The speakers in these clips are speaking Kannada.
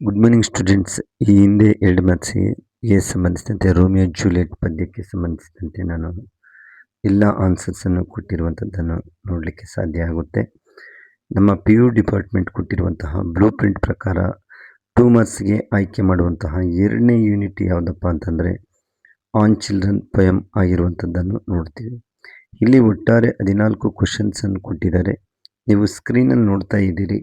Good morning students. ಈ ಹಿಂದೆ 2 ಮ್ಯಾಥ್ಸ್ಗೆ ಸಂಬಂಧಿಸಿದಂತೆ ರೋಮಿಯೋ ಜೂಲಿಯಟ್ ಪದ್ಯಕ್ಕೆ ಸಂಬಂಧಿಸಿದಂತೆ ನಾನು ಎಲ್ಲ ಆನ್ಸರ್ಸನ್ನು ಕೊಟ್ಟಿರುವಂಥದ್ದನ್ನು ನೋಡಲಿಕ್ಕೆ ಸಾಧ್ಯ ಆಗುತ್ತೆ. ನಮ್ಮ ಪಿ ಯು ಡಿಪಾರ್ಟ್ಮೆಂಟ್ ಕೊಟ್ಟಿರುವಂತಹ ಬ್ಲೂ ಪ್ರಿಂಟ್ ಪ್ರಕಾರ 2 ಮಾರ್ಕ್ಸ್ಗೆ ಆಯ್ಕೆ ಮಾಡುವಂತಹ 2ನೇ ಯೂನಿಟ್ ಯಾವುದಪ್ಪ ಅಂತಂದರೆ ಆನ್ ಚಿಲ್ಡ್ರನ್ ಪೊಯಮ್ ಆಗಿರುವಂಥದ್ದನ್ನು ನೋಡ್ತೀವಿ. ಇಲ್ಲಿ ಒಟ್ಟಾರೆ 14 ಕ್ವಶನ್ಸನ್ನು ಕೊಟ್ಟಿದ್ದಾರೆ. ನೀವು ಸ್ಕ್ರೀನಲ್ಲಿ ನೋಡ್ತಾ ಇದ್ದೀರಿ.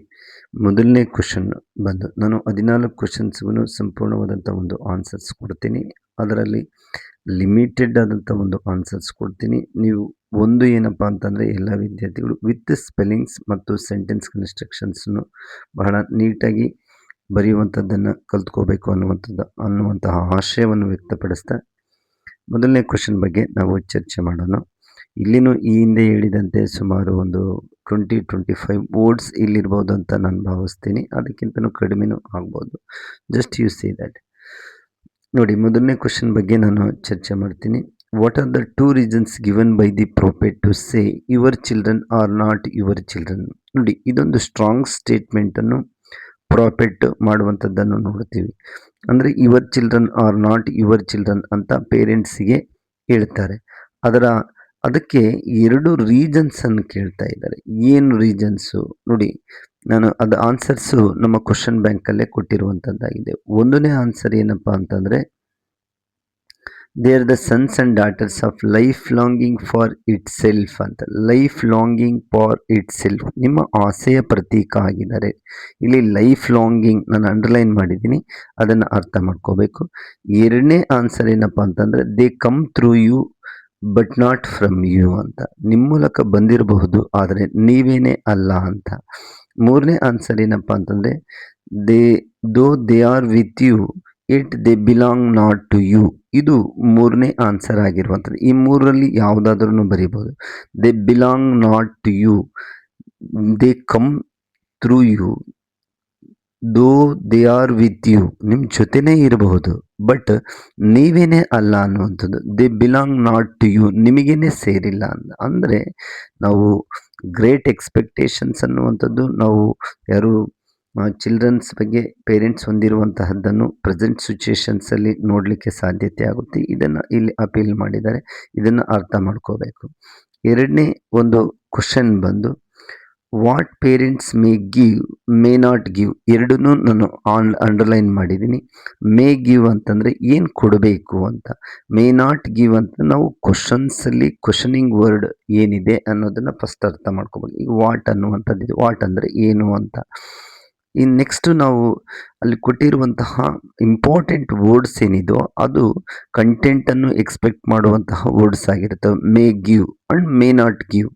ಮೊದಲನೇ ಕ್ವಶನ್ ಬಂದು ನಾನು 14 ಕ್ವಶನ್ಸ್ಗೂ ಸಂಪೂರ್ಣವಾದಂಥ ಒಂದು ಆನ್ಸರ್ಸ್ ಕೊಡ್ತೀನಿ. ಅದರಲ್ಲಿ ಲಿಮಿಟೆಡ್ ಆದಂಥ ಒಂದು ಆನ್ಸರ್ಸ್ ಕೊಡ್ತೀನಿ. ನೀವು ಒಂದು ಏನಪ್ಪ ಅಂತಂದರೆ ಎಲ್ಲ ವಿದ್ಯಾರ್ಥಿಗಳು ವಿತ್ ಸ್ಪೆಲ್ಲಿಂಗ್ಸ್ ಮತ್ತು ಸೆಂಟೆನ್ಸ್ ಕನ್ಸ್ಟ್ರಕ್ಷನ್ಸನ್ನು ಬಹಳ ನೀಟಾಗಿ ಬರೆಯುವಂಥದ್ದನ್ನು ಕಲ್ತ್ಕೋಬೇಕು ಅನ್ನುವಂತಹ ಆಶಯವನ್ನು ವ್ಯಕ್ತಪಡಿಸ್ತಾ ಮೊದಲನೇ ಕ್ವಶನ್ ಬಗ್ಗೆ ನಾವು ಚರ್ಚೆ ಮಾಡೋಣ. ಇಲ್ಲಿನೂ ಈ ಹಿಂದೆ ಹೇಳಿದಂತೆ ಸುಮಾರು ಒಂದು 20-25 ವರ್ಡ್ಸ್ ಇಲ್ಲಿರ್ಬೋದು ಅಂತ ನಾನು ಭಾವಿಸ್ತೀನಿ. ಅದಕ್ಕಿಂತಲೂ ಕಡಿಮೆನೂ ಆಗ್ಬೋದು. Just you see that. ನೋಡಿ, ಮೊದಲನೇ ಕ್ವಶನ್ ಬಗ್ಗೆ ನಾನು ಚರ್ಚೆ ಮಾಡ್ತೀನಿ. What are the 2 reasons given by the prophet to say your children are not your children? ನೋಡಿ, ಇದೊಂದು ಸ್ಟ್ರಾಂಗ್ ಸ್ಟೇಟ್ಮೆಂಟನ್ನು ಪ್ರಾಫೆಟ್ ಮಾಡುವಂಥದ್ದನ್ನು ನೋಡ್ತೀವಿ. ಅಂದರೆ your children are not your children ಅಂತ ಪೇರೆಂಟ್ಸಿಗೆ ಹೇಳ್ತಾರೆ. ಅದಕ್ಕೆ 2 ರೀಸನ್ಸನ್ನು ಕೇಳ್ತಾ ಇದ್ದಾರೆ. ಏನು ರೀಸನ್ಸು ನೋಡಿ, ನಾನು ಅದು ಆನ್ಸರ್ಸು ನಮ್ಮ ಕ್ವಶನ್ ಬ್ಯಾಂಕಲ್ಲೇ ಕೊಟ್ಟಿರುವಂಥದ್ದಾಗಿದೆ. ಒಂದನೇ ಆನ್ಸರ್ ಏನಪ್ಪ ಅಂತಂದರೆ they are the sons and daughters of life longing for itself ಅಂತ. Life longing for itself, ನಿಮ್ಮ ಆಸೆಯ ಪ್ರತೀಕ ಆಗಿದ್ದಾರೆ. ಇಲ್ಲಿ ಲೈಫ್ ಲಾಂಗಿಂಗ್ ನಾನು ಅಂಡರ್ಲೈನ್ ಮಾಡಿದ್ದೀನಿ, ಅದನ್ನು ಅರ್ಥ ಮಾಡ್ಕೋಬೇಕು. ಎರಡನೇ ಆನ್ಸರ್ ಏನಪ್ಪ ಅಂತಂದರೆ they come through you but not from you ಅಂತ. ನಿಮ್ಮ ಮೂಲಕ ಬಂದಿರಬಹುದು, ಆದರೆ ನೀವೇನೇ ಅಲ್ಲ ಅಂತ. ಮೂರನೇ ಆನ್ಸರ್ ಏನಪ್ಪ ಅಂತಂದರೆ they are with you yet they belong not to you. ಇದು ಮೂರನೇ ಆನ್ಸರ್ ಆಗಿರುವಂಥದ್ದು. ಈ ಮೂರರಲ್ಲಿ ಯಾವುದಾದ್ರೂ ಬರೀಬೋದು. They belong not to you, they come through you, though they are with you, ನಿಮ್ಮ ಜೊತೆನೇ ಇರಬಹುದು ಬಟ್ ನೀವೇನೇ ಅಲ್ಲ ಅನ್ನುವಂಥದ್ದು. They belong not to you, ನಿಮಗೇನೆ ಸೇರಿಲ್ಲ ಅಂತ. ಅಂದರೆ ನಾವು ಗ್ರೇಟ್ ಎಕ್ಸ್ಪೆಕ್ಟೇಷನ್ಸ್ ಅನ್ನುವಂಥದ್ದು ನಾವು ಯಾರು ಚಿಲ್ಡ್ರನ್ಸ್ ಬಗ್ಗೆ ಪೇರೆಂಟ್ಸ್ ಹೊಂದಿರುವಂತಹದ್ದನ್ನು ಪ್ರೆಸೆಂಟ್ ಸಿಚುಯೇಷನ್ಸಲ್ಲಿ ನೋಡಲಿಕ್ಕೆ ಸಾಧ್ಯತೆ ಆಗುತ್ತೆ. ಇದನ್ನು ಇಲ್ಲಿ ಅಪೀಲ್ ಮಾಡಿದ್ದಾರೆ, ಇದನ್ನು ಅರ್ಥ ಮಾಡ್ಕೋಬೇಕು. ಎರಡನೇ ಒಂದು ಕ್ವಶನ್ ಬಂದು what parents may give May not give. ಎರಡನ್ನೂ ನಾನು ಅಂಡರ್ಲೈನ್ ಮಾಡಿದ್ದೀನಿ. ಮೇ ಗಿವ್ ಅಂತಂದರೆ ಏನು ಕೊಡಬೇಕು ಅಂತ, ಮೇ ನಾಟ್ ಗಿವ್ ಅಂತ ನಾವು ಕ್ವಶನ್ಸಲ್ಲಿ ಕ್ವಶನಿಂಗ್ ವರ್ಡ್ ಏನಿದೆ ಅನ್ನೋದನ್ನು ಫಸ್ಟ್ ಅರ್ಥ ಮಾಡ್ಕೋಬೇಕು. ಈಗ ವಾಟ್ ಅನ್ನುವಂಥದ್ದಿದೆ, ವಾಟ್ ಅಂದರೆ ಏನು ಅಂತ. ಇನ್ನು ನೆಕ್ಸ್ಟ್ ನಾವು ಅಲ್ಲಿ ಕೊಟ್ಟಿರುವಂತಹ ಇಂಪಾರ್ಟೆಂಟ್ ವರ್ಡ್ಸ್ ಏನಿದೋ ಅದು ಕಂಟೆಂಟನ್ನು ಎಕ್ಸ್ಪೆಕ್ಟ್ ಮಾಡುವಂತಹ ವರ್ಡ್ಸ್ ಆಗಿರ್ತವೆ. May give and may not give,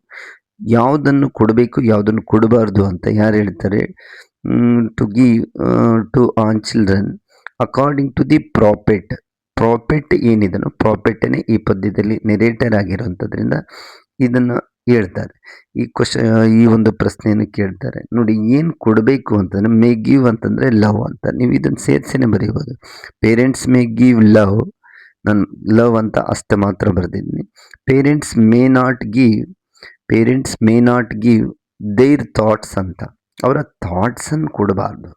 ಯಾವುದನ್ನು ಕೊಡಬೇಕು ಯಾವುದನ್ನು ಕೊಡಬಾರ್ದು ಅಂತ ಯಾರು ಹೇಳ್ತಾರೆ? To give to on children according to the prophet ಏನಿದನೋ ಪ್ರಾಫೆಟ್ಟೇ ಈ ಪದ್ಯದಲ್ಲಿ ನೆರೇಟರ್ ಆಗಿರೋಂಥದ್ರಿಂದ ಇದನ್ನು ಹೇಳ್ತಾರೆ. ಈ ಒಂದು ಪ್ರಶ್ನೆಯನ್ನು ಕೇಳ್ತಾರೆ. ನೋಡಿ, ಏನು ಕೊಡಬೇಕು ಅಂತಂದರೆ ಮೇ ಗಿವ್ ಅಂತಂದರೆ ಲವ್ ಅಂತ. ನೀವು ಇದನ್ನು ಸೇರಿಸೇನೆ ಬರೀಬೋದು. ಪೇರೆಂಟ್ಸ್ ಮೇ ಗಿವ್ ಲವ್, ನಾನು ಲವ್ ಅಂತ ಅಷ್ಟೇ ಮಾತ್ರ ಬರೆದಿದ್ದೀನಿ. Parents may not give their thoughts ಅಂತ. ಅವರ ಥಾಟ್ಸನ್ನು ಕೊಡಬಾರ್ದು,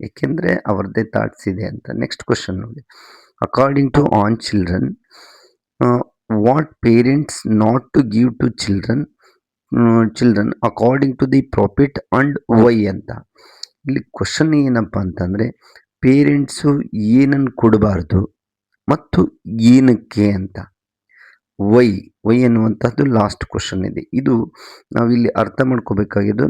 ಏಕೆಂದರೆ ಅವ್ರದ್ದೇ ಥಾಟ್ಸ್ ಇದೆ ಅಂತ. ನೆಕ್ಸ್ಟ್ ಕ್ವಶನ್ ನೋಡಿ, according to on children what parents not to give to children according to the prophet and why ಅಂತ. ಇಲ್ಲಿ ಕ್ವಶನ್ ಏನಪ್ಪ ಅಂತಂದರೆ ಪೇರೆಂಟ್ಸು ಏನನ್ನು ಕೊಡಬಾರ್ದು ಮತ್ತು ಏನಕ್ಕೆ ಅಂತ. ವೈ ಅನ್ನುವಂಥದ್ದು ಲಾಸ್ಟ್ ಕ್ವಶನ್ ಇದೆ. ಇದು ನಾವಿಲ್ಲಿ ಅರ್ಥ ಮಾಡ್ಕೋಬೇಕಾಗಿದ್ದು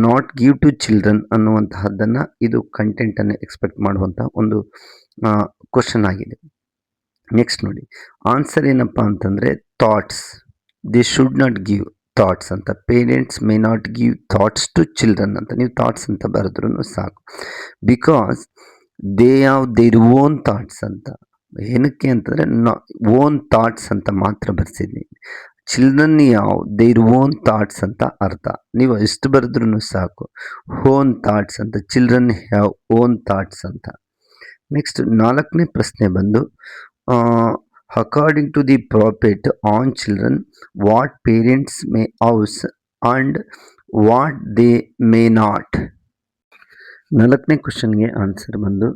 ನಾಟ್ ಗಿವ್ ಟು ಚಿಲ್ಡ್ರನ್ ಅನ್ನುವಂತಹದ್ದನ್ನು ಇದು ಕಂಟೆಂಟನ್ನು ಎಕ್ಸ್ಪೆಕ್ಟ್ ಮಾಡುವಂಥ ಒಂದು ಕ್ವಶನ್ ಆಗಿದೆ. ನೆಕ್ಸ್ಟ್ ನೋಡಿ, ಆನ್ಸರ್ ಏನಪ್ಪ ಅಂತಂದರೆ thoughts, they should not give thoughts ಅಂತ. Parents may not give thoughts to children ಅಂತ ನೀವು ಥಾಟ್ಸ್ ಅಂತ ಬರೆದ್ರೂ ಸಾಕು. Because they have their own thoughts ಅಂತ. ಏನಕ್ಕೆ ಅಂತಂದರೆ ಓನ್ ಥಾಟ್ಸ್ ಅಂತ ಮಾತ್ರ ಬರೆಸಿದ್ದೀನಿ. ಚಿಲ್ಡ್ರನ್ ಯಾವ ದೇರ್ ಓನ್ ಥಾಟ್ಸ್ ಅಂತ ಅರ್ಥ. ನೀವು ಎಷ್ಟು ಬರೆದ್ರೂ ಸಾಕು. ಓನ್ ಥಾಟ್ಸ್ ಅಂತ, ಚಿಲ್ಡ್ರನ್ ಹ್ಯಾವ್ ಓನ್ ಥಾಟ್ಸ್ ಅಂತ. ನೆಕ್ಸ್ಟ್ 4ನೇ ಪ್ರಶ್ನೆ ಬಂದು according to the prophet on children what parents May house and what they may not. 4ನೇ ಕ್ವೆಶ್ಚನ್‌ಗೆ ಆನ್ಸರ್ ಬಂದು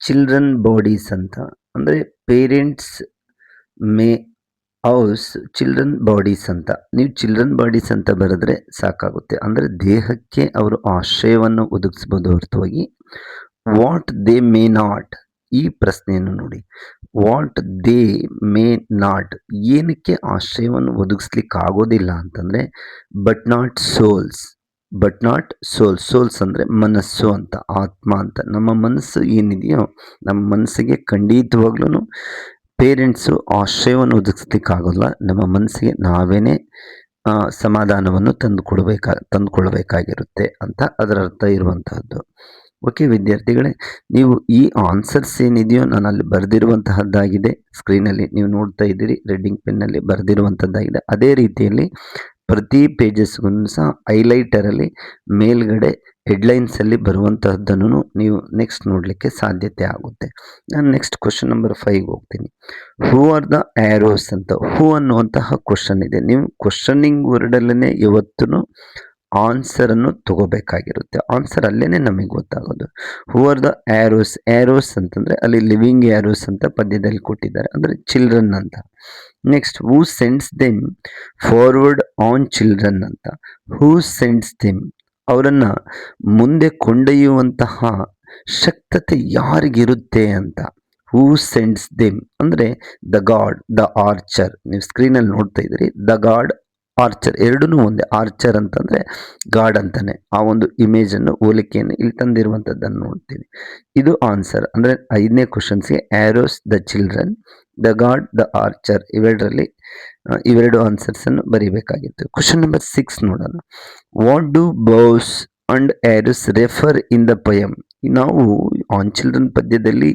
ಚಿಲ್ಡ್ರನ್ ಬಾಡೀಸ್ ಅಂತ. ಅಂದರೆ parents May house children bodies ಅಂತ. ನೀವು ಚಿಲ್ಡ್ರನ್ ಬಾಡೀಸ್ ಅಂತ ಬರೆದ್ರೆ ಸಾಕಾಗುತ್ತೆ. ಅಂದರೆ ದೇಹಕ್ಕೆ ಅವರು ಆಶ್ರಯವನ್ನು ಒದಗಿಸ್ಬೋದು ಹೊರತಾಗಿ ವಾಟ್ ದೇ ಮೇ ನಾಟ್, ಈ ಪ್ರಶ್ನೆಯನ್ನು ನೋಡಿ. ವಾಟ್ ದೇ ಮೇ ನಾಟ್, ಏನಕ್ಕೆ ಆಶ್ರಯವನ್ನು ಒದಗಿಸ್ಲಿಕ್ಕೆ ಆಗೋದಿಲ್ಲ ಅಂತಂದರೆ but not souls. But not souls. Souls ಅಂದರೆ ಮನಸ್ಸು ಅಂತ, ಆತ್ಮ ಅಂತ. ನಮ್ಮ ಮನಸ್ಸು ಏನಿದೆಯೋ ನಮ್ಮ ಮನಸ್ಸಿಗೆ ಖಂಡಿತವಾಗ್ಲೂ ಪೇರೆಂಟ್ಸು ಆಶ್ರಯವನ್ನು ಒದಗಿಸ್ಲಿಕ್ಕಾಗೋಲ್ಲ. ನಮ್ಮ ಮನಸ್ಸಿಗೆ ನಾವೇನೇ ಸಮಾಧಾನವನ್ನು ತಂದುಕೊಳ್ಬೇಕಾಗಿರುತ್ತೆ ಅಂತ ಅದರ ಅರ್ಥ ಇರುವಂತಹದ್ದು. ಓಕೆ ವಿದ್ಯಾರ್ಥಿಗಳೇ, ನೀವು ಈ ಆನ್ಸರ್ಸ್ ಏನಿದೆಯೋ ನಾನು ಅಲ್ಲಿ ಬರೆದಿರುವಂತಹದ್ದಾಗಿದೆ. ಸ್ಕ್ರೀನಲ್ಲಿ ನೀವು ನೋಡ್ತಾ ಇದ್ದೀರಿ, ರೆಡ್ಡಿಂಗ್ ಪೆನ್ನಲ್ಲಿ ಬರೆದಿರುವಂಥದ್ದಾಗಿದೆ. ಅದೇ ರೀತಿಯಲ್ಲಿ ಪ್ರತಿ ಪೇಜಸ್ಗೂ ಸಹ ಹೈಲೈಟರಲ್ಲಿ ಮೇಲ್ಗಡೆ ಹೆಡ್ಲೈನ್ಸಲ್ಲಿ ಬರುವಂತಹದ್ದನ್ನು ನೀವು ನೆಕ್ಸ್ಟ್ ನೋಡಲಿಕ್ಕೆ ಸಾಧ್ಯತೆ ಆಗುತ್ತೆ. ನಾನು ನೆಕ್ಸ್ಟ್ ಕ್ವಶನ್ ನಂಬರ್ 5 ಹೋಗ್ತೀನಿ. ಹೂ ಆರ್ ದ ಆ್ಯರೋಸ್ ಅಂತ. ಹೂ ಅನ್ನುವಂತಹ ಕ್ವಶನ್ ಇದೆ. ನೀವು ಕ್ವಶನಿಂಗ್ ವರ್ಡಲ್ಲೇ ಯಾವತ್ತೂ ಆನ್ಸರನ್ನು ತಗೋಬೇಕಾಗಿರುತ್ತೆ. ಆನ್ಸರ್ ಅಲ್ಲೇ ನಮಗೆ ಗೊತ್ತಾಗೋದು. Who are the arrows. Arrows ಅಂತಂದರೆ ಅಲ್ಲಿ ಲಿವಿಂಗ್ ಆ್ಯರೋಸ್ ಅಂತ ಪದ್ಯದಲ್ಲಿ ಕೊಟ್ಟಿದ್ದಾರೆ, ಅಂದರೆ ಚಿಲ್ಡ್ರನ್ ಅಂತ. Next who sends them forward on children ಅಂತ. ಹೂ ಸೆಂಡ್ಸ್ ದೆಮ್, ಅವರನ್ನು ಮುಂದೆ ಕೊಂಡೊಯ್ಯುವಂತಹ ಶಕ್ತತೆ ಯಾರಿಗಿರುತ್ತೆ ಅಂತ. ಹೂ ಸೆಂಡ್ಸ್ ದೆಮ್ ಅಂದರೆ ದ ಗಾಡ್, ದ ಆರ್ಚರ್. ನೀವು ಸ್ಕ್ರೀನಲ್ಲಿ ನೋಡ್ತಾ ಇದ್ದೀರಿ, ದ ಗಾಡ್, ಆರ್ಚರ್ ಎರಡೂ ಒಂದೇ. ಆರ್ಚರ್ ಅಂತಂದರೆ ಗಾಡ್ ಅಂತಾನೆ. ಆ ಒಂದು ಇಮೇಜನ್ನು, ಹೋಲಿಕೆಯನ್ನು ಇಲ್ಲಿ ತಂದಿರುವಂಥದ್ದನ್ನು ನೋಡ್ತೀವಿ. ಇದು ಆನ್ಸರ್. ಅಂದರೆ 5ನೇ ಕ್ವಶನ್ಸ್ಗೆ arrows the children, the God, the archer, ಇವೆರಡರಲ್ಲಿ ಇವೆರಡು ಆನ್ಸರ್ಸನ್ನು ಬರೀಬೇಕಾಗಿತ್ತು. ಕ್ವಶನ್ ನಂಬರ್ 6 ನೋಡೋಣ. What do bows and arrows refer in the poem. ನಾವು ಆನ್ ಚಿಲ್ಡ್ರನ್ ಪದ್ಯದಲ್ಲಿ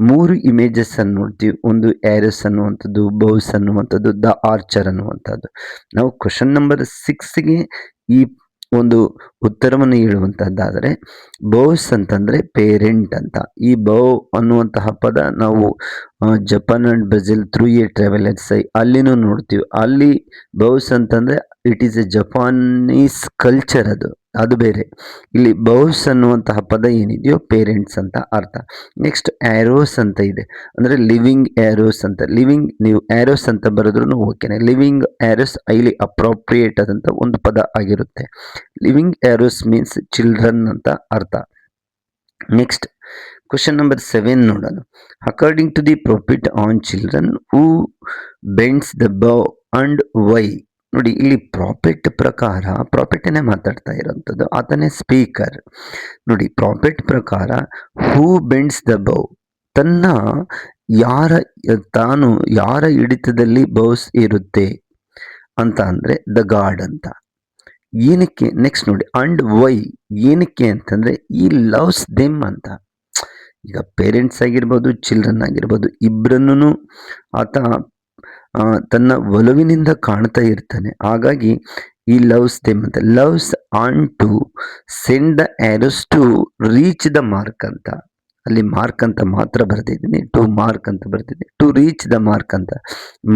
3 ಇಮೇಜಸ್ ಅನ್ನು ನೋಡ್ತೀವಿ. ಒಂದು ಆ್ಯರೋಸ್ ಅನ್ನುವಂಥದ್ದು, ಬೌಸ್ ಅನ್ನುವಂಥದ್ದು, ದ ಆರ್ಚರ್ ಅನ್ನುವಂಥದ್ದು. ನಾವು ಕ್ವಶನ್ ನಂಬರ್ 6ಗೆ ಈ ಒಂದು ಉತ್ತರವನ್ನು ಹೇಳುವಂಥದ್ದಾದರೆ ಬೌಸ್ ಅಂತಂದರೆ ಪೇರೆಂಟ್ ಅಂತ. ಈ ಬೌ ಅನ್ನುವಂತಹ ಪದ ನಾವು Japan and Brazil through A travellers ಅಲ್ಲಿನೂ ನೋಡ್ತೀವಿ. ಅಲ್ಲಿ ಬೌಸ್ ಅಂತಂದರೆ it is A Japanese culture, ಅದು ಬೇರೆ. ಇಲ್ಲಿ ಬೌಸ್ ಅನ್ನುವಂತಹ ಪದ ಏನಿದೆಯೋ ಪೇರೆಂಟ್ಸ್ ಅಂತ ಅರ್ಥ. ನೆಕ್ಸ್ಟ್ ಆ್ಯರೋಸ್ ಅಂತ ಇದೆ, ಅಂದರೆ ಲಿವಿಂಗ್ ಆ್ಯರೋಸ್ ಅಂತ. ಲಿವಿಂಗ್ ನೀವು ಆ್ಯರೋಸ್ ಅಂತ ಬರೆದ್ರೂ ಓಕೆನೆ. ಲಿವಿಂಗ್ ಆ್ಯರೋಸ್ ಹೈಲಿ ಅಪ್ರೋಪ್ರಿಯೇಟ್ ಆದಂಥ ಒಂದು ಪದ ಆಗಿರುತ್ತೆ. ಲಿವಿಂಗ್ ಆ್ಯರೋಸ್ ಮೀನ್ಸ್ ಚಿಲ್ಡ್ರನ್ ಅಂತ ಅರ್ಥ. ನೆಕ್ಸ್ಟ್ ಕ್ವಶನ್ ನಂಬರ್ 7 ನೋಡೋಣ. According to the prophet on children who bends the bow and why. ನೋಡಿ, ಇಲ್ಲಿ ಪ್ರಾಫಿಟ್ ಪ್ರಕಾರ, ಪ್ರಾಫಿಟನ್ನೇ ಮಾತಾಡ್ತಾ ಇರೋಂಥದ್ದು, ಆತನೇ ಸ್ಪೀಕರ್. ನೋಡಿ, ಪ್ರಾಫಿಟ್ ಪ್ರಕಾರ ಹೂ ಬೆಂಡ್ಸ್ ದ ಬೌ, ತನ್ನ ತಾನು ಯಾರ ಹಿಡಿತದಲ್ಲಿ ಬೌಸ್ ಇರುತ್ತೆ ಅಂತ ಅಂದರೆ ದ ಗಾಡ್ ಅಂತ. ಏನಕ್ಕೆ, ನೆಕ್ಸ್ಟ್ ನೋಡಿ, ಅಂಡ್ ವೈ, ಏನಕ್ಕೆ ಅಂತಂದರೆ ಈ ಲವ್ಸ್ ದೆಮ್ ಅಂತ. ಈಗ ಪೇರೆಂಟ್ಸ್ ಆಗಿರ್ಬೋದು, ಚಿಲ್ಡ್ರನ್ ಆಗಿರ್ಬೋದು, ಇಬ್ಬರನ್ನೂ ಆತ ತನ್ನ ಒಲವಿನಿಂದ ಕಾಣ್ತಾ ಇರ್ತಾನೆ. ಹಾಗಾಗಿ ಈ ಲವ್ಸ್ ದೆಮ್ ಅಂತ. Loves on to send the arrows to reach the mark ಅಂತ. ಅಲ್ಲಿ ಮಾರ್ಕ್ ಅಂತ ಮಾತ್ರ ಬರ್ತಿದ್ದೀನಿ, ಟು ಮಾರ್ಕ್ ಅಂತ ಬರ್ತಿದ್ದೀನಿ, ಟು ರೀಚ್ ದ ಮಾರ್ಕ್ ಅಂತ.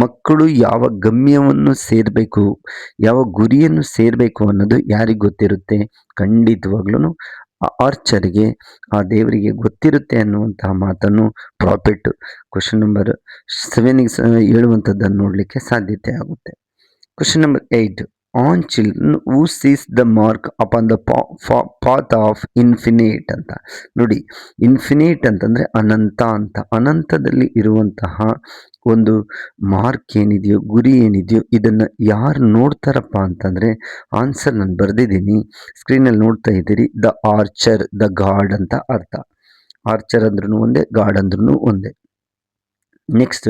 ಮಕ್ಕಳು ಯಾವ ಗಮ್ಯವನ್ನು ಸೇರಬೇಕು, ಯಾವ ಗುರಿಯನ್ನು ಸೇರಬೇಕು ಅನ್ನೋದು ಯಾರಿಗೆ ಗೊತ್ತಿರುತ್ತೆ? ಖಂಡಿತವಾಗ್ಲೂ ಆ ಆರ್ಚರ್ಗೆ, ಆ ದೇವರಿಗೆ ಗೊತ್ತಿರುತ್ತೆ ಅನ್ನುವಂತಹ ಮಾತನ್ನು ಪ್ರಾಫಿಟ್ ಕ್ವಶನ್ ನಂಬರ್ 7ಗೆ ಹೇಳುವಂಥದ್ದನ್ನು ನೋಡಲಿಕ್ಕೆ ಸಾಧ್ಯತೆ ಆಗುತ್ತೆ. Question number 8. On children who sees the mark upon the path of infinite ಅಂತ. ನೋಡಿ, ಇನ್ಫಿನಿಟ್ ಅಂತಂದರೆ ಅನಂತ ಅಂತ. ಅನಂತದಲ್ಲಿ ಇರುವಂತಹ ಒಂದು ಮಾರ್ಕ್ ಏನಿದೆಯೋ, ಗುರಿ ಏನಿದೆಯೋ, ಇದನ್ನು ಯಾರು ನೋಡ್ತಾರಪ್ಪ ಅಂತಂದರೆ ಆನ್ಸರ್ ನಾನು ಬರೆದಿದ್ದೀನಿ, ಸ್ಕ್ರೀನಲ್ಲಿ ನೋಡ್ತಾ ಇದ್ದೀರಿ. ದ ಆರ್ಚರ್, ದ ಗಾಡ್ ಅಂತ ಅರ್ಥ. ಆರ್ಚರ್ ಅಂದ್ರೂ ಒಂದೇ, ಗಾಡ್ ಅಂದ್ರೂ ಒಂದೇ. Next,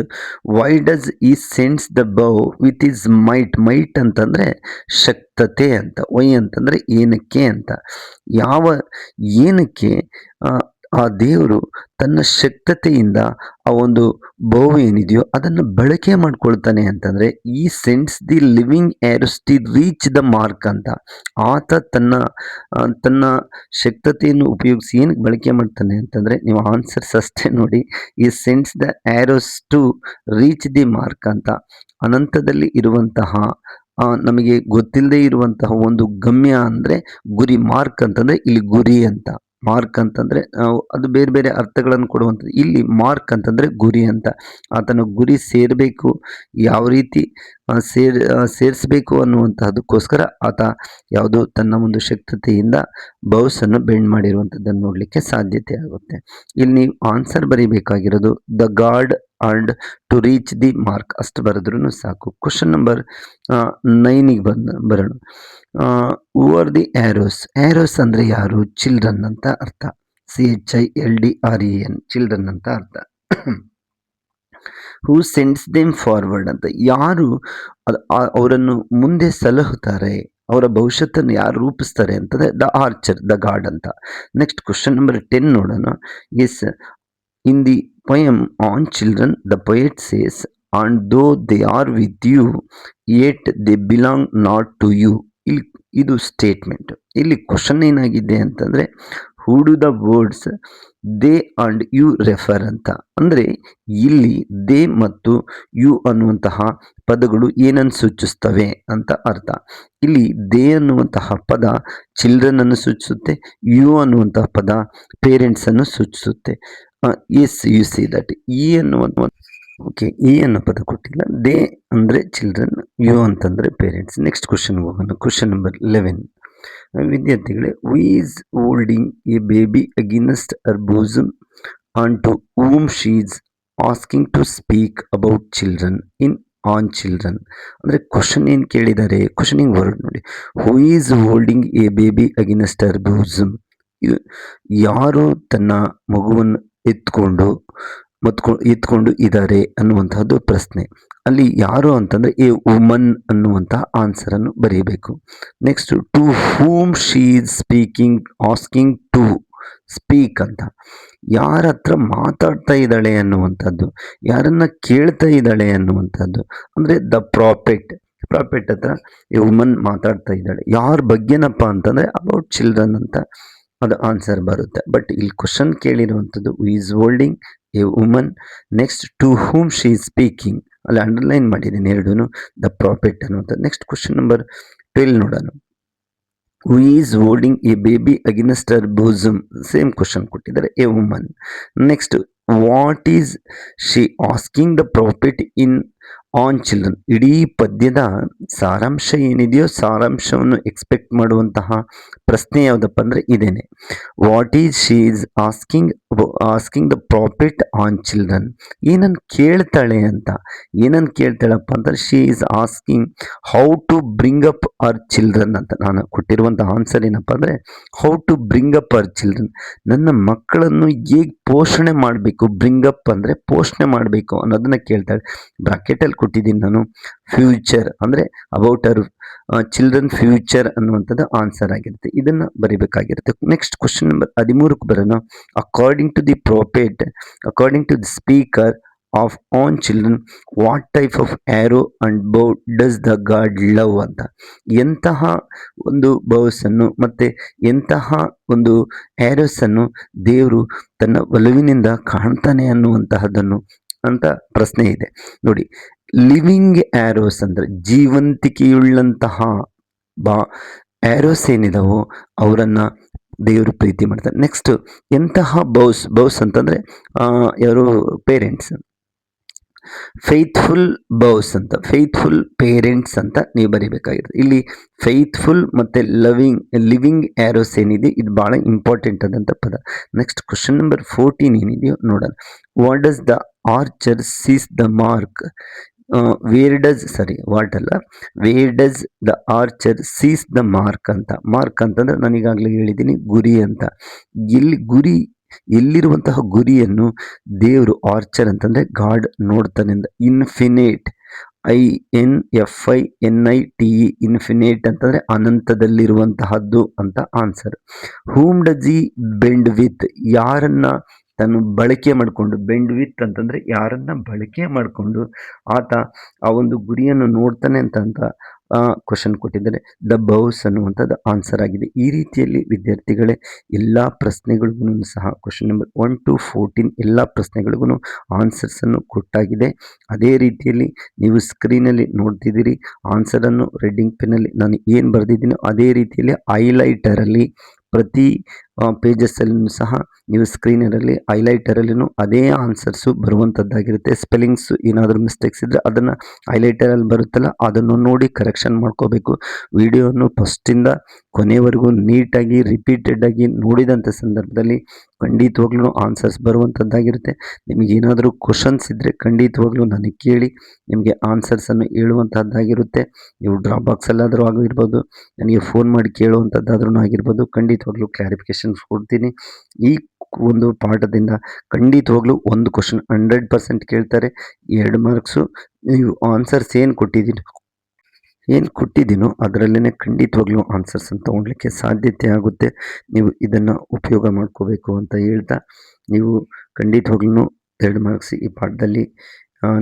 why does he sends the bow with his might. Might ಅಂತಂದರೆ ಶಕ್ತತೆ ಅಂತ. ವೈ ಅಂತಂದರೆ ಏನಕ್ಕೆ ಅಂತ. ಏನಕ್ಕೆ ಆ ದೇವರು ತನ್ನ ಶಕ್ತತೆಯಿಂದ ಆ ಒಂದು ಬೌ ಏನಿದೆಯೋ ಅದನ್ನು ಬಳಕೆ ಮಾಡ್ಕೊಳ್ತಾನೆ ಅಂತಂದರೆ ಈ sends the living arrows the reach the mark ಅಂತ. ಆತ ತನ್ನ ಶಕ್ತತೆಯನ್ನು ಉಪಯೋಗಿಸಿ ಏನಕ್ಕೆ ಬಳಕೆ ಮಾಡ್ತಾನೆ ಅಂತಂದರೆ, ನೀವು ಆನ್ಸರ್ಸ್ ಅಷ್ಟೇ ನೋಡಿ. He sends the arrows to reach the mark ಅಂತ. ಅನಂತದಲ್ಲಿ ಇರುವಂತಹ ನಮಗೆ ಗೊತ್ತಿಲ್ಲದೆ ಇರುವಂತಹ ಒಂದು ಗಮ್ಯ ಅಂದರೆ ಗುರಿ. ಮಾರ್ಕ್ ಅಂತಂದರೆ ಇಲ್ಲಿ ಗುರಿ ಅಂತ. ಮಾರ್ಕ್ ಅಂತಂದರೆ ಅದು ಬೇರೆ ಬೇರೆ ಅರ್ಥಗಳನ್ನು ಕೊಡುವಂಥದ್ದು. ಇಲ್ಲಿ ಮಾರ್ಕ್ ಅಂತಂದರೆ ಗುರಿ ಅಂತ. ಆತನ ಗುರಿ ಸೇರಬೇಕು, ಯಾವ ರೀತಿ ಸೇರಿಸಬೇಕು ಅನ್ನುವಂತಹದಕ್ಕೋಸ್ಕರ ಆತ ಯಾವುದೋ ತನ್ನ ಒಂದು ಶಕ್ತತೆಯಿಂದ ಬೌಸನ್ನು ಬೆಂಡ್ ಮಾಡಿರುವಂಥದ್ದನ್ನು ನೋಡಲಿಕ್ಕೆ ಸಾಧ್ಯತೆ ಆಗುತ್ತೆ. ಇಲ್ಲಿ ನೀವು ಆನ್ಸರ್ ಬರೀಬೇಕಾಗಿರೋದು the God and to reach the mark ಅಷ್ಟು ಬರೆದ್ರೂ ಸಾಕು. ಕ್ವಶನ್ ನಂಬರ್ 9ಗೆ ಬರೋಣ. Who are the arrows? Arrows ಅಂದರೆ ಯಾರು? ಚಿಲ್ಡ್ರನ್ ಅಂತ ಅರ್ಥ. CHILDREN ಚಿಲ್ಡ್ರನ್ ಅಂತ ಅರ್ಥ. ಹೂ ಸೆಂಡ್ಸ್ ದೆಮ್ ಫಾರ್ವರ್ಡ್ ಅಂತ, ಯಾರು ಅವರನ್ನು ಮುಂದೆ ಸಲಹುತ್ತಾರೆ, ಅವರ ಭವಿಷ್ಯತ್ತನ್ನು ಯಾರು ರೂಪಿಸ್ತಾರೆ ಅಂತಂದರೆ ದ ಆರ್ಚರ್, ದ ಗಾಡ್ ಅಂತ. ನೆಕ್ಸ್ಟ್ ಕ್ವಶನ್ ನಂಬರ್ 10 ನೋಡೋಣ. Yes, in the poem on children, the poet says, and though they are with you, yet they belong not to you. ಇಲ್ಲಿ ಇದು ಸ್ಟೇಟ್ಮೆಂಟ್. ಇಲ್ಲಿ ಕ್ವಶನ್ ಏನಾಗಿದೆ ಅಂತಂದರೆ who do the words they and you refer ಅಂತ. ಅಂದರೆ ಇಲ್ಲಿ ದೇ ಮತ್ತು ಯು ಅನ್ನುವಂತಹ ಪದಗಳು ಏನನ್ನು ಸೂಚಿಸ್ತವೆ ಅಂತ ಅರ್ಥ. ಇಲ್ಲಿ ದೇ ಅನ್ನುವಂತಹ ಪದ ಚಿಲ್ಡ್ರನ್ ಅನ್ನು ಸೂಚಿಸುತ್ತೆ, ಯು ಅನ್ನುವಂತಹ ಪದ ಪೇರೆಂಟ್ಸ್ ಅನ್ನು ಸೂಚಿಸುತ್ತೆ. Yes, you see that. He ಅನ್ನುವಂಥ ಓಕೆ, ಈ ಅನ್ನೋ ಪದ ಕೊಟ್ಟಿಲ್ಲ. ದೇ ಅಂದರೆ ಚಿಲ್ಡ್ರನ್, ಯು ಅಂತಂದರೆ ಪೇರೆಂಟ್ಸ್. ನೆಕ್ಸ್ಟ್ ಕ್ವಶನ್ಗೆ ಹೋಗೋಣ. Question number 11. ವಿದ್ಯಾರ್ಥಿಗಳೇ, who is holding a baby against her bosom and to whom she is asking to speak about children in on children. ಅಂದರೆ ಕ್ವಶನ್ ಏನು ಕೇಳಿದ್ದಾರೆ, ಕ್ವಶನಿಂಗ್ ವರ್ಡ್ ನೋಡಿ. ಹೂ is holding a baby against her bosom. ಯಾರು ತನ್ನ ಮಗುವನ್ನು ಎತ್ಕೊಂಡು ಇದ್ದಾರೆ ಅನ್ನುವಂತಹದ್ದು ಪ್ರಶ್ನೆ. ಅಲ್ಲಿ ಯಾರು ಅಂತಂದರೆ ಎ ವುಮನ್ ಅನ್ನುವಂಥ ಆನ್ಸರನ್ನು ಬರೀಬೇಕು. Next, to whom she is speaking, asking to speak ಅಂತ. ಯಾರ ಹತ್ರ ಮಾತಾಡ್ತಾ ಇದ್ದಾಳೆ ಅನ್ನುವಂಥದ್ದು, ಯಾರನ್ನ ಕೇಳ್ತಾ ಇದ್ದಾಳೆ ಅನ್ನುವಂಥದ್ದು. ಅಂದರೆ ದ ಪ್ರಾಫೆಟ್ ಹತ್ರ ಎ ವುಮನ್ ಮಾತಾಡ್ತಾ ಇದ್ದಾಳೆ. ಯಾರ ಬಗ್ಗೆನಪ್ಪ ಅಂತಂದರೆ ಅಬೌಟ್ ಚಿಲ್ಡ್ರನ್ ಅಂತ ಅದು ಆನ್ಸರ್ ಬರುತ್ತೆ. ಬಟ್ ಇಲ್ಲಿ ಕ್ವಶನ್ ಕೇಳಿರುವಂಥದ್ದು who is holding a woman. Next, to whom she is speaking, ಅಲ್ಲಿ ಅಂಡರ್ಲೈನ್ ಮಾಡಿದ್ದೀನಿ ಎರಡೂ, ದ ಪ್ರಾಫೆಟ್ ಅನ್ನುವಂಥದ್ದು. ನೆಕ್ಸ್ಟ್ ಕ್ವಶನ್ ನಂಬರ್ 12 ನೋಡೋಣ. Who is holding a baby against her bosom, same question ಕೊಟ್ಟಿದ್ದಾರೆ, a woman. Next, what is she asking the prophet in on children. ಇಡೀ ಪದ್ಯದ ಸಾರಾಂಶ ಏನಿದೆಯೋ ಸಾರಾಂಶವನ್ನು ಎಕ್ಸ್ಪೆಕ್ಟ್ ಮಾಡುವಂತಹ ಪ್ರಶ್ನೆ ಯಾವುದಪ್ಪ ಅಂದರೆ ಇದೇನೆ. What is she is asking the prophet on children. ಏನನ್ನು ಕೇಳ್ತಾಳೆ ಅಂತ, ಏನನ್ನು ಕೇಳ್ತಾಳಪ್ಪ ಅಂತಂದ್ರೆ she is asking how to bring up our children ಅಂತ. ನಾನು ಕೊಟ್ಟಿರುವಂಥ ಆನ್ಸರ್ ಏನಪ್ಪ ಅಂದರೆ how to bring up our children. ನನ್ನ ಮಕ್ಕಳನ್ನು ಹೇಗೆ ಪೋಷಣೆ ಮಾಡಬೇಕು, ಬ್ರಿಂಗ್ ಅಪ್ ಅಂದರೆ ಪೋಷಣೆ ಮಾಡಬೇಕು ಅನ್ನೋದನ್ನ ಕೇಳ್ತಾಳೆ. ಬ್ರಾಕೆಟಲ್ಲಿ ಕೊಟ್ಟಿದ್ದೀನಿ ನಾನು ಫ್ಯೂಚರ್, ಅಂದರೆ ಅಬೌಟ್ ಅವರ್ ಚಿಲ್ಡ್ರನ್ ಫ್ಯೂಚರ್ ಅನ್ನುವಂಥದ್ದು ಆನ್ಸರ್ ಆಗಿರುತ್ತೆ. ಇದನ್ನು ಬರೀಬೇಕಾಗಿರುತ್ತೆ. ನೆಕ್ಸ್ಟ್ ಕ್ವಶನ್ ನಂಬರ್ 13ಕ್ಕೆ ಬರೋಣ. According to the prophet, according to the speaker of on children, what type of arrow and bow does the God love ಅಂತ. ಎಂತಹ ಒಂದು ಬೌಸನ್ನು ಮತ್ತು ಎಂತಹ ಒಂದು ಆ್ಯರೋಸನ್ನು ದೇವರು ತನ್ನ ಒಲವಿನಿಂದ ಕಾಣ್ತಾನೆ ಅನ್ನುವಂತಹದ್ದನ್ನು ಅಂತ ಪ್ರಶ್ನೆ ಇದೆ ನೋಡಿ. ಲಿವಿಂಗ್ ಆ್ಯರೋಸ್ ಅಂದರೆ ಜೀವಂತಿಕೆಯುಳ್ಳಂತಹ ಆ್ಯರೋಸ್ ಏನಿದಾವೋ ಅವರನ್ನು ದೇವರು ಪ್ರೀತಿ ಮಾಡ್ತಾರೆ. ನೆಕ್ಸ್ಟ್, ಎಂತಹ ಬೌಸ್ ಅಂತಂದರೆ ಯಾರು ಪೇರೆಂಟ್ಸ್, ಫೇತ್ಫುಲ್ ಬೌಸ್ ಅಂತ, ಫೇತ್ಫುಲ್ ಪೇರೆಂಟ್ಸ್ ಅಂತ ನೀವು ಬರೀಬೇಕಾಗಿರುತ್ತೆ. ಇಲ್ಲಿ ಫೇತ್ಫುಲ್ ಮತ್ತು ಲಿವಿಂಗ್ ಆ್ಯರೋಸ್ ಏನಿದೆ ಇದು ಭಾಳ ಇಂಪಾರ್ಟೆಂಟ್ ಆದಂಥ ಪದ. ನೆಕ್ಸ್ಟ್ ಕ್ವಶನ್ ನಂಬರ್ 14 ಏನಿದೆಯೋ ನೋಡೋಣ. What does the archer sees the mark, where does the archer sees the mark ಅಂತ. ಮಾರ್ಕ್ ಅಂತಂದ್ರೆ ನಾನು ಈಗಾಗಲೇ ಹೇಳಿದ್ದೀನಿ ಗುರಿ ಅಂತ. ಎಲ್ಲಿರುವಂತಹ ಗುರಿಯನ್ನು ದೇವರು, ಆರ್ಚರ್ ಅಂತಂದರೆ ಗಾಡ್ ನೋಡ್ತಾನೆ. ಇನ್ಫಿನೇಟ್, INFINITE ಇನ್ಫಿನೇಟ್ ಅಂತಂದರೆ ಅನಂತದಲ್ಲಿರುವಂತಹದ್ದು ಅಂತ ಆನ್ಸರ್. ಹೂಮ್ ಡಸ್ ಈ ಬೆಂಡ್ ವಿತ್, ಯಾರನ್ನ ತಾನು ಬಳಕೆ ಮಾಡಿಕೊಂಡು, ಬೆಂಡ್ ವಿತ್ ಅಂತಂದರೆ ಯಾರನ್ನ ಬಳಕೆ ಮಾಡಿಕೊಂಡು ಆತ ಆ ಒಂದು ಗುರಿಯನ್ನು ನೋಡ್ತಾನೆ ಅಂತ ಕ್ವಶನ್ ಕೊಟ್ಟಿದ್ದಾರೆ. ದ ಬೌಸ್ ಅನ್ನುವಂಥದ್ದು ಆನ್ಸರ್ ಆಗಿದೆ. ಈ ರೀತಿಯಲ್ಲಿ ವಿದ್ಯಾರ್ಥಿಗಳೇ ಎಲ್ಲ ಪ್ರಶ್ನೆಗಳಿಗೂ ಸಹ ಕ್ವಶನ್ ನಂಬರ್ 1 to 14 ಎಲ್ಲ ಪ್ರಶ್ನೆಗಳಿಗೂ ಆನ್ಸರ್ಸನ್ನು ಕೊಟ್ಟಾಗಿದೆ. ಅದೇ ರೀತಿಯಲ್ಲಿ ನೀವು ಸ್ಕ್ರೀನಲ್ಲಿ ನೋಡ್ತಿದ್ದೀರಿ ಆನ್ಸರನ್ನು ರೆಡ್ಡಿಂಗ್ ಪೆನ್ನಲ್ಲಿ ನಾನು ಏನು ಬರೆದಿದ್ದೀನೋ ಅದೇ ರೀತಿಯಲ್ಲಿ ಹೈಲೈಟರಲ್ಲಿ ಪ್ರತಿ ಪೇಜಸ್ಸಲ್ಲೂ ಸಹ ನೀವು ಸ್ಕ್ರೀನರಲ್ಲಿ ಹೈಲೈಟರಲ್ಲಿನೂ ಅದೇ ಆನ್ಸರ್ಸು ಬರುವಂಥದ್ದಾಗಿರುತ್ತೆ. ಸ್ಪೆಲ್ಲಿಂಗ್ಸು ಏನಾದರೂ ಮಿಸ್ಟೇಕ್ಸ್ ಇದ್ದರೆ ಅದನ್ನು ಹೈಲೈಟರಲ್ಲಿ ಬರುತ್ತಲ್ಲ ಅದನ್ನು ನೋಡಿ ಕರೆಕ್ಷನ್ ಮಾಡ್ಕೋಬೇಕು. ವಿಡಿಯೋವನ್ನು ಫಸ್ಟಿಂದ ಕೊನೆವರೆಗೂ ನೀಟಾಗಿ ರಿಪೀಟೆಡಾಗಿ ನೋಡಿದಂಥ ಸಂದರ್ಭದಲ್ಲಿ ಖಂಡಿತವಾಗ್ಲೂ ಆನ್ಸರ್ಸ್ ಬರುವಂಥದ್ದಾಗಿರುತ್ತೆ. ನಿಮಗೇನಾದರೂ ಕ್ವಷನ್ಸ್ ಇದ್ದರೆ ಖಂಡಿತವಾಗ್ಲೂ ನನಗೆ ಕೇಳಿ ನಿಮಗೆ ಆನ್ಸರ್ಸನ್ನು ಹೇಳುವಂಥದ್ದಾಗಿರುತ್ತೆ. ನೀವು ಡ್ರಾಪ್ ಬಾಕ್ಸಲ್ಲಾದರೂ ಆಗಿರ್ಬೋದು, ನನಗೆ ಫೋನ್ ಮಾಡಿ ಕೇಳುವಂಥದ್ದಾದ್ರೂ ಆಗಿರ್ಬೋದು, ಖಂಡಿತವಾಗ್ಲೂ ಕ್ಲಾರಿಫಿಕೇಷನ್ಸ್ ಕೊಡ್ತೀನಿ. ಈ ಒಂದು ಪಾಠದಿಂದ ಖಂಡಿತವಾಗ್ಲೂ ಒಂದು ಕ್ವಷನ್ 100% ಕೇಳ್ತಾರೆ. 2 ಮಾರ್ಕ್ಸು ನೀವು ಆನ್ಸರ್ಸ್ ಏನು ಕೊಟ್ಟಿದ್ದೀನೋ ಅದರಲ್ಲೇ ಖಂಡಿತವಾಗ್ಲೂ ಆನ್ಸರ್ಸನ್ನು ತೊಗೊಳ್ಲಿಕ್ಕೆ ಸಾಧ್ಯತೆ ಆಗುತ್ತೆ. ನೀವು ಇದನ್ನು ಉಪಯೋಗ ಮಾಡ್ಕೋಬೇಕು ಅಂತ ಹೇಳ್ತಾ, ನೀವು ಖಂಡಿತವಾಗ್ಲೂ 2 ಮಾರ್ಕ್ಸ್ ಈ ಪಾಠದಲ್ಲಿ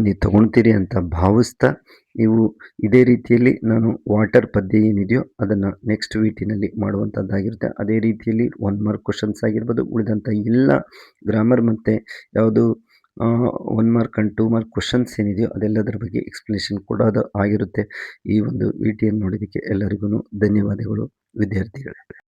ನೀವು ತೊಗೊಳ್ತೀರಿ ಅಂತ ಭಾವಿಸ್ತಾ, ನೀವು ಇದೇ ರೀತಿಯಲ್ಲಿ ನಾನು ವಾಟರ್ ಪದ್ಯ ಏನಿದೆಯೋ ಅದನ್ನು ನೆಕ್ಸ್ಟ್ ವೀಟಿನಲ್ಲಿ ಮಾಡುವಂಥದ್ದಾಗಿರುತ್ತೆ. ಅದೇ ರೀತಿಯಲ್ಲಿ 1 ಮಾರ್ಕ್ ಕ್ವಷನ್ಸ್ ಆಗಿರ್ಬೋದು, ಉಳಿದಂಥ ಎಲ್ಲ ಗ್ರಾಮರ್ ಮತ್ತು ಯಾವುದು 1 ಮಾರ್ಕ್ ಆ್ಯಂಡ್ 2 ಮಾರ್ಕ್ ಕ್ವಷನ್ಸ್ ಏನಿದೆಯೋ ಅದೆಲ್ಲದರ ಬಗ್ಗೆ ಎಕ್ಸ್ಪ್ಲನೇಷನ್ ಕೊಡೋದು ಆಗಿರುತ್ತೆ. ಈ ಒಂದು ವಿಡಿಯೋನ ನೋಡಿದ್ದಕ್ಕೆ ಎಲ್ಲರಿಗೂ ಧನ್ಯವಾದಗಳು ವಿದ್ಯಾರ್ಥಿಗಳೇ.